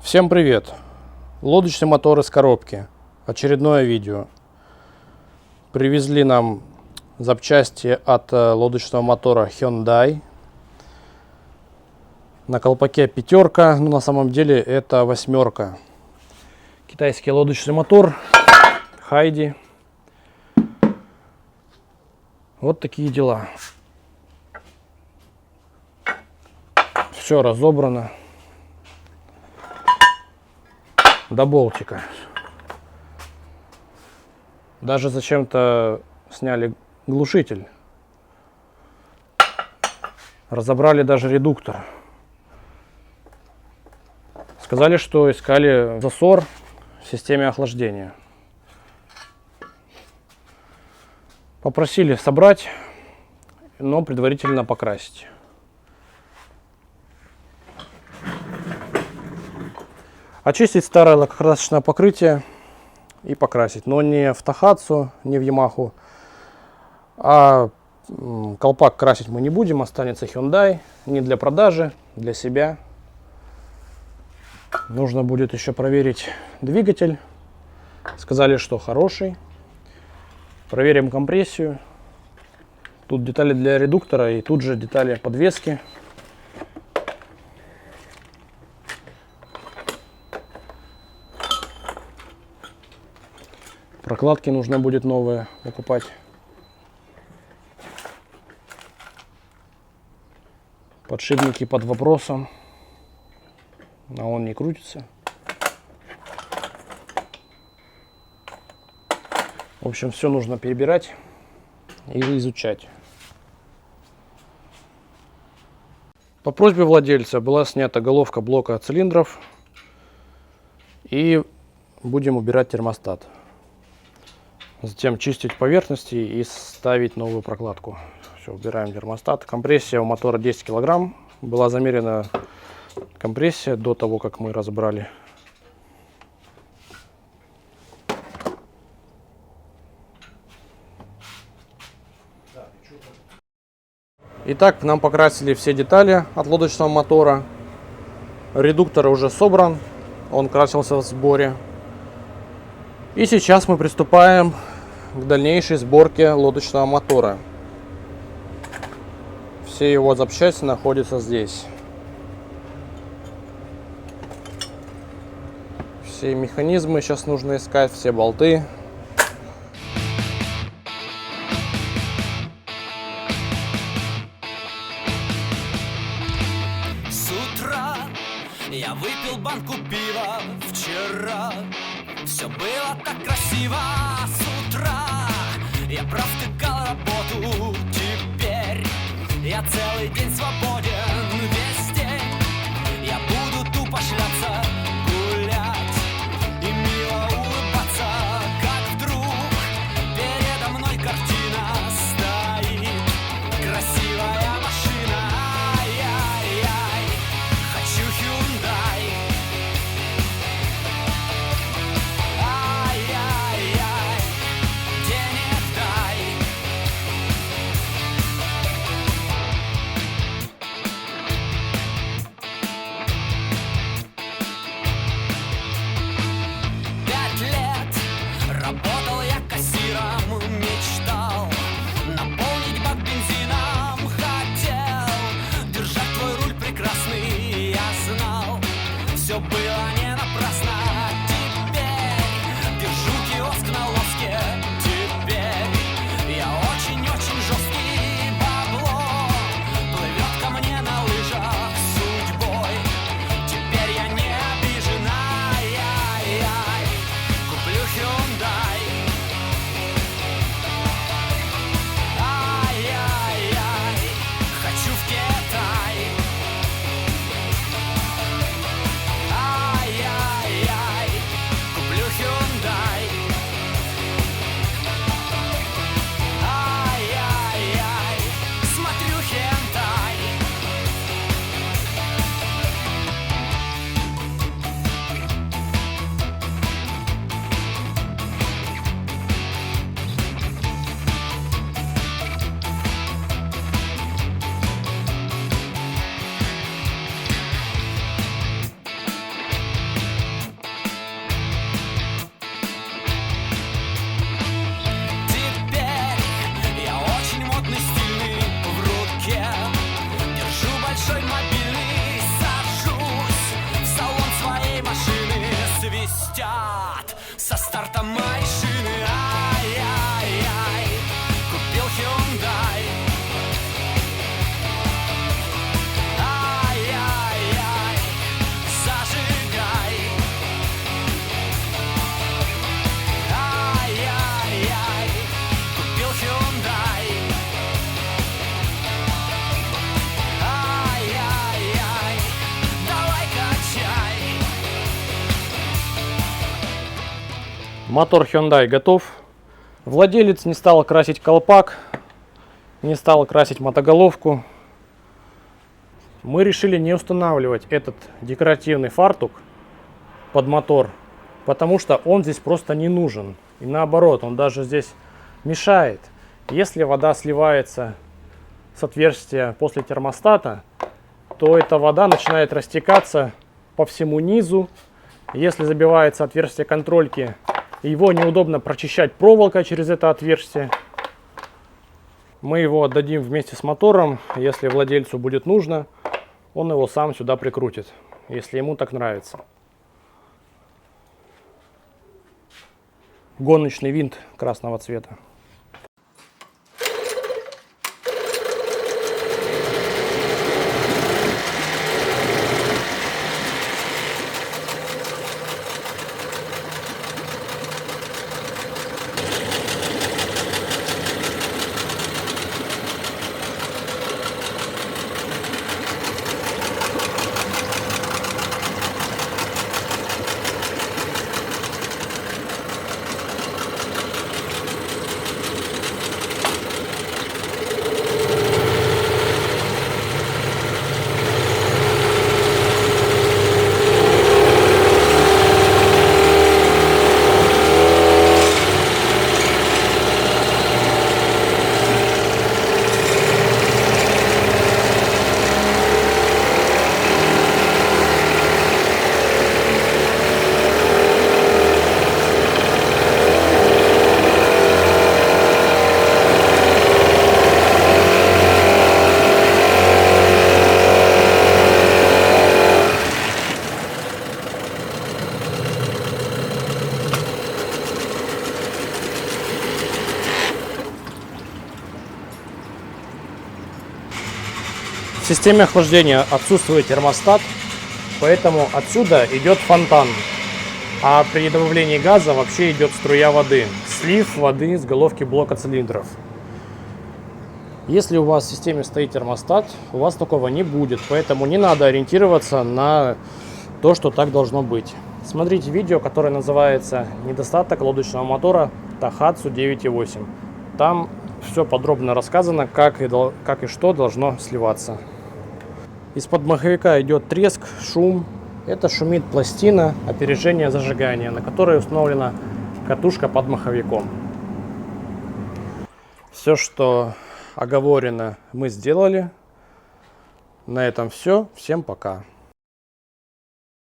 Всем привет! Лодочный мотор из коробки. Очередное видео. Привезли нам запчасти от лодочного мотора Hyundai. На колпаке пятерка, но на самом деле это восьмерка. Китайский лодочный мотор Хайди. Вот такие дела. Все разобрано до болтика. Даже зачем-то сняли глушитель. Разобрали даже редуктор. Сказали, что искали засор в системе охлаждения. Попросили собрать, но предварительно покрасить. Очистить старое лакокрасочное покрытие и покрасить. Но не в Тахацу, не в Ямаху. А колпак красить мы не будем. Останется Hyundai. Не для продажи, для себя. Нужно будет еще проверить двигатель. Сказали, что хороший. Проверим компрессию. Тут детали для редуктора и тут же детали подвески. Прокладки нужно будет новые покупать. Подшипники под вопросом. А он не крутится. В общем, все нужно перебирать и изучать. По просьбе владельца была снята головка блока цилиндров. И будем убирать термостат. Затем чистить поверхности и ставить новую прокладку. Все, убираем термостат. Компрессия у мотора 10 кг. Была замерена компрессия до того, как мы разобрали. Итак, нам покрасили все детали от лодочного мотора. Редуктор уже собран. Он красился в сборе. И сейчас мы приступаем к дальнейшей сборке лодочного мотора. Все его запчасти находятся здесь. Все механизмы сейчас нужно искать, все болты. С утра я выпил банку пива вчера. Все было так красиво с утра. Я провтыкал работу. Теперь я целый день свободен. Весь день я буду тупо шляться, гулять и мило улыбаться. Как вдруг передо мной картина стоит. Красивая машина. Ай-яй-яй. Хочу Hyundai. Ай-яй-яй, денег дай. Мотор Hyundai готов. Владелец не стал красить колпак, не стал красить мотоголовку. Мы решили не устанавливать этот декоративный фартук под мотор, потому что он здесь просто не нужен. И наоборот, он даже здесь мешает. Если вода сливается с отверстия после термостата, то эта вода начинает растекаться по всему низу. Если забивается отверстие контрольки, его неудобно прочищать проволокой через это отверстие. Мы его отдадим вместе с мотором. Если владельцу будет нужно, он его сам сюда прикрутит, если ему так нравится. Гоночный винт красного цвета. В системе охлаждения отсутствует термостат, поэтому отсюда идет фонтан. А при добавлении газа вообще идет струя воды, слив воды с головки блока цилиндров. Если у вас в системе стоит термостат, у вас такого не будет, поэтому не надо ориентироваться на то, что так должно быть. Смотрите видео, которое называется «Недостаток лодочного мотора Tohatsu 9.8». Там все подробно рассказано, как и что должно сливаться. Из-под маховика идет треск, шум. Это шумит пластина опережения зажигания, на которой установлена катушка под маховиком. Все, что оговорено, мы сделали. На этом все. Всем пока.